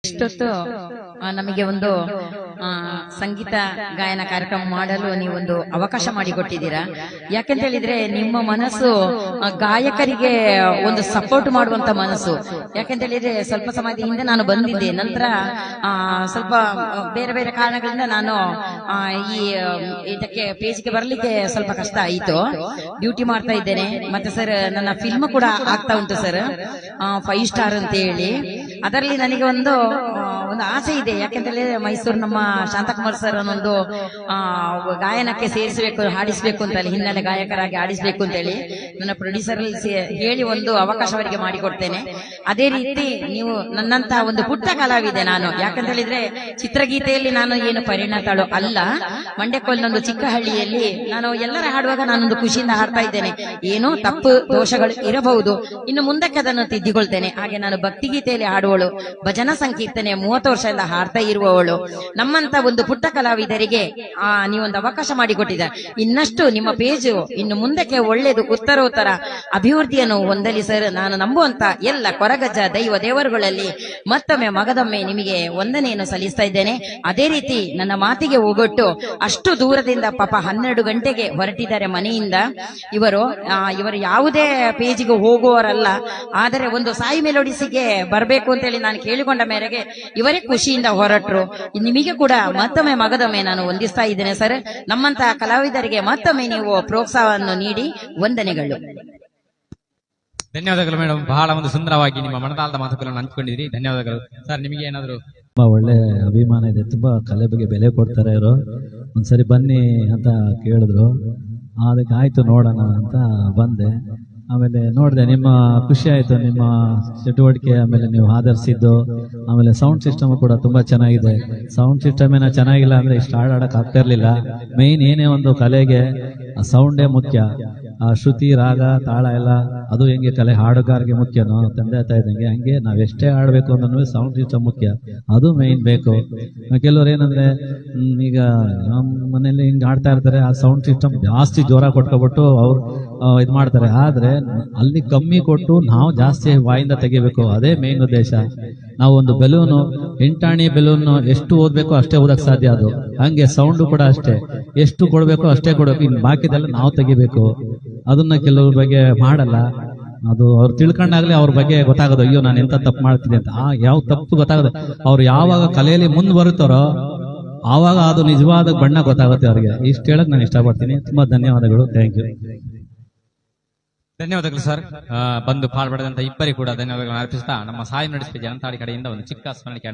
ಇಷ್ಟೊತ್ತು ನಮಗೆ ಒಂದು ಸಂಗೀತ ಗಾಯನ ಕಾರ್ಯಕ್ರಮ ಮಾಡಲು ನೀವೊಂದು ಅವಕಾಶ ಮಾಡಿಕೊಟ್ಟಿದ್ದೀರಾ. ಯಾಕಂತ ಹೇಳಿದ್ರೆ ನಿಮ್ಮ ಮನಸ್ಸು ಗಾಯಕರಿಗೆ ಒಂದು ಸಪೋರ್ಟ್ ಮಾಡುವಂತ ಮನಸ್ಸು. ಯಾಕಂತ ಹೇಳಿದ್ರೆ ಸ್ವಲ್ಪ ಸಮಯದ ಹಿಂದೆ ನಾನು ಬಂದಿದ್ದೆ, ನಂತರ ಸ್ವಲ್ಪ ಬೇರೆ ಬೇರೆ ಕಾರಣಗಳಿಂದ ನಾನು ಈ ಇದಕ್ಕೆ ಪೇಜ್ಗೆ ಬರ್ಲಿಕ್ಕೆ ಸ್ವಲ್ಪ ಕಷ್ಟ ಆಯಿತು. ಡ್ಯೂಟಿ ಮಾಡ್ತಾ ಇದ್ದೇನೆ. ಮತ್ತೆ ಸರ್ ನನ್ನ ಫಿಲ್ಮ್ ಕೂಡ ಆಗ್ತಾ ಉಂಟು ಸರ್, 5 ಸ್ಟಾರ್ ಅಂತ ಹೇಳಿ. ಅದರಲ್ಲಿ ನನಗೆ ಒಂದು ಆಸೆ ಇದೆ. ಯಾಕಂತ ಹೇಳಿದ್ರೆ ಮೈಸೂರು ನಮ್ಮ ಶಾಂತಕುಮಾರ್ ಸರ್ ಅನ್ನೊಂದು ಗಾಯನಕ್ಕೆ ಸೇರಿಸಬೇಕು, ಹಾಡಿಸ್ಬೇಕು ಅಂತ ಹೇಳಿ, ಹಿನ್ನೆಲೆ ಗಾಯಕರಾಗಿ ಹಾಡಿಸ್ಬೇಕು ಅಂತ ಹೇಳಿ ನನ್ನ ಪ್ರೊಡ್ಯೂಸರ್ ಹೇಳಿ ಒಂದು ಅವಕಾಶ ಅವರಿಗೆ ಮಾಡಿಕೊಡ್ತೇನೆ. ಅದೇ ರೀತಿ ನೀವು ನನ್ನಂತ ಒಂದು ಪುಟ್ಟ ಕಲಾವಿದೆ ನಾನು. ಯಾಕಂತ ಹೇಳಿದ್ರೆ ಚಿತ್ರಗೀತೆಯಲ್ಲಿ ನಾನು ಏನು ಪರಿಣತಾಳು ಅಲ್ಲ. ಮಂಡ್ಯಕ್ಕೊಲ್ಲೊಂದು ಚಿಕ್ಕ ಹಳ್ಳಿಯಲ್ಲಿ ನಾನು ಎಲ್ಲರ ಹಾಡುವಾಗ ನಾನೊಂದು ಖುಷಿಯಿಂದ ಹಾಡ್ತಾ ಇದ್ದೇನೆ. ಏನೋ ತಪ್ಪು ದೋಷಗಳು ಇರಬಹುದು, ಇನ್ನು ಮುಂದಕ್ಕೆ ಅದನ್ನು ತಿದ್ದಿಕೊಳ್ತೇನೆ. ಹಾಗೆ ನಾನು ಭಕ್ತಿಗೀತೆಯಲ್ಲಿ ಹಾಡುವಳು, ಭಜನಾ ಸಂಕೀರ್ತನೆ 30 ವರ್ಷದಿಂದ ಹಾಡ್ತಾ ಇರುವವಳು. ನಮ್ಮಂತ ಒಂದು ಪುಟ್ಟ ಕಲಾವಿದರಿಗೆ ನೀವೊಂದು ಅವಕಾಶ ಮಾಡಿಕೊಟ್ಟಿದ್ದಾರೆ. ಇನ್ನಷ್ಟು ನಿಮ್ಮ ಪೇಜು ಇನ್ನು ಮುಂದಕ್ಕೆ ಒಳ್ಳೆಯದು, ಉತ್ತರೋತ್ತರ ಅಭಿವೃದ್ಧಿಯನ್ನು ಹೊಂದಲಿ ಸರ್. ನಾನು ನಂಬುವಂತ ಎಲ್ಲ ಕೊರಗಜ್ಜ ದೈವ ದೇವರುಗಳಲ್ಲಿ ಮತ್ತೊಮ್ಮೆ ಮಗದೊಮ್ಮೆ ನಿಮಗೆ ವಂದನೆಯನ್ನು ಸಲ್ಲಿಸ್ತಾ ಇದ್ದೇನೆ. ಅದೇ ರೀತಿ ನನ್ನ ಮಾತಿಗೆ ಹೋಗೊಟ್ಟು ಅಷ್ಟು ದೂರದಿಂದ ಪಾಪ 12 ಗಂಟೆಗೆ ಹೊರಟಿದ್ದಾರೆ ಮನೆಯಿಂದ. ಇವರು ಯಾವುದೇ ಪೇಜಿಗೆ ಹೋಗುವವರಲ್ಲ, ಆದರೆ ಒಂದು ಸಾಯಿ ಮೆಲೋಡಿಸಿಗೆ ಬರಬೇಕು ಅಂತ ಹೇಳಿ ನಾನು ಕೇಳಿಕೊಂಡ ಮೇರೆಗೆ ಇವರೇ ಖುಷಿಯಿಂದ ಹೊರಟರು. ನಿಮಗೆ ಕೂಡ ಮತ್ತೊಮ್ಮೆ ಮಗದೊಮ್ಮೆ ನಾನು ವಂದಿಸ್ತಾ ಇದ್ದೇನೆ ಸರ್. ನಮ್ಮಂತಹ ಕಲಾವಿದರಿಗೆ ಮತ್ತೊಮ್ಮೆ ನೀವು ಪ್ರೋತ್ಸಾಹವನ್ನು ನೀಡಿ ವಂದನೆಗಳು. ಧನ್ಯವಾದಗಳು ಮೇಡಮ್. ಬಹಳ ಒಂದು ಸುಂದರವಾಗಿ ನಿಮ್ಮ ಮನದಾಳದ ಮಾತುಗಳನ್ನು ಹಂಚಿಕೊಂಡಿದ್ರಿ. ಧನ್ಯವಾದಗಳು ಸರ್. ನಿಮಗೆ ಏನಾದ್ರು ತುಂಬಾ ಒಳ್ಳೆ ಅಭಿಮಾನ ಇದೆ, ತುಂಬಾ ಕಲೆ ಬಗ್ಗೆ ಬೆಲೆ ಕೊಡ್ತಾರೆ ಇವರು. ಒಂದ್ಸರಿ ಬನ್ನಿ ಅಂತ ಕೇಳಿದ್ರು, ಅದಕ್ಕೆ ಆಯ್ತು ನೋಡೋಣ ಅಂತ ಬಂದೆ. ಆಮೇಲೆ ನೋಡಿದೆ, ನಿಮ್ಮ ಖುಷಿ ಆಯ್ತು, ನಿಮ್ಮ ಚಟುವಟಿಕೆ, ಆಮೇಲೆ ನೀವು ಆಧರಿಸಿದ್ದು, ಆಮೇಲೆ ಸೌಂಡ್ ಸಿಸ್ಟಮ್ ಕೂಡ ತುಂಬಾ ಚೆನ್ನಾಗಿದೆ. ಸೌಂಡ್ ಸಿಸ್ಟಮ್ ಏನೋ ಚೆನ್ನಾಗಿಲ್ಲ ಅಂದ್ರೆ ಇಷ್ಟು ಹಾಡಾಡಕ್ ಆಗ್ತಾ ಇರ್ಲಿಲ್ಲ. ಮೇನ್ ಏನೇ ಒಂದು ಕಲೆಗೆ ಸೌಂಡೇ ಮುಖ್ಯ. ಆ ಶ್ರುತಿ, ರಾಗ, ತಾಳ ಎಲ್ಲ ಅದು ಹೆಂಗೆ ಕಲೆ ಹಾಡುಗಾರಿಗೆ ಮುಖ್ಯನೋ, ತಂದೆ ತಾಯಿ ಇದ್ದಂಗೆ ಹಂಗೆ ನಾವೆಷ್ಟೇ ಆಡ್ಬೇಕು ಅಂದ್ರೆ ಸೌಂಡ್ ಸಿಸ್ಟಮ್ ಮುಖ್ಯ, ಅದು ಮೇನ್ ಬೇಕು. ಕೆಲವ್ರು ಏನಂದ್ರೆ ಈಗ ನಮ್ಮ ಮನೇಲಿ ಹಿಂಗ್ ಆಡ್ತಾ ಇರ್ತಾರೆ, ಆ ಸೌಂಡ್ ಸಿಸ್ಟಮ್ ಜಾಸ್ತಿ ಜೋರ ಕೊಟ್ಕೊಬಿಟ್ಟು ಅವ್ರು ಇದ್ ಮಾಡ್ತಾರೆ. ಆದ್ರೆ ಅಲ್ಲಿ ಕಮ್ಮಿ ಕೊಟ್ಟು ನಾವು ಜಾಸ್ತಿ ವಾಯಿಂದ ತೆಗಿಬೇಕು, ಅದೇ ಮೇನ್ ಉದ್ದೇಶ. ನಾವು ಒಂದು ಬೆಲೂನು, 8 ಆಣಿ ಬೆಲೂನ್ ಎಷ್ಟು ಓದ್ಬೇಕು ಅಷ್ಟೇ ಓದಕ್ ಸಾಧ್ಯ. ಅದು ಹಂಗೆ ಸೌಂಡ್ ಕೂಡ ಅಷ್ಟೇ, ಎಷ್ಟು ಕೊಡ್ಬೇಕು ಅಷ್ಟೇ ಕೊಡ್ಬೇಕು, ಇನ್ ಬಾಕಿದೆಲ್ಲ ನಾವು ತೆಗಿಬೇಕು. ಅದನ್ನ ಕೆಲವ್ರ ಬಗ್ಗೆ ಮಾಡಲ್ಲ. ಅದು ಅವ್ರು ತಿಳ್ಕೊಂಡಾಗ್ಲೇ ಅವ್ರ ಬಗ್ಗೆ ಗೊತ್ತಾಗೋದು, ಅಯ್ಯೋ ನಾನು ಎಂತ ತಪ್ಪು ಮಾಡ್ತಿದ್ದೆ ಅಂತ. ಯಾವ ತಪ್ಪು ಗೊತ್ತಾಗೋದು ಅವ್ರು ಯಾವಾಗ ಕಲೆಯಲ್ಲಿ ಮುಂದೆ ಬರುತ್ತಾರೋ ಆವಾಗ ಅದು ನಿಜವಾದ ಬಣ್ಣ ಗೊತ್ತಾಗುತ್ತೆ ಅವ್ರಿಗೆ. ಇಷ್ಟು ಹೇಳಕ್ ನಾನು ಇಷ್ಟಪಡ್ತೀನಿ. ತುಂಬಾ ಧನ್ಯವಾದಗಳು. Thank you. ಧನ್ಯವಾದಗಳು ಸರ್. ಬಂದು ಪಾಲ್ಪಡೆದಂತ ಇಬ್ಬರಿಗೆ ಕೂಡ ಧನ್ಯವಾದಗಳನ್ನು ಅರ್ಪಿಸ್ತಾ ನಮ್ಮ ಸಾಯಿ ನಡೆಸಿದ ಜನತಾಳಿ ಕಡೆಯಿಂದ ಒಂದು ಚಿಕ್ಕ ಸ್ಮರಣೆ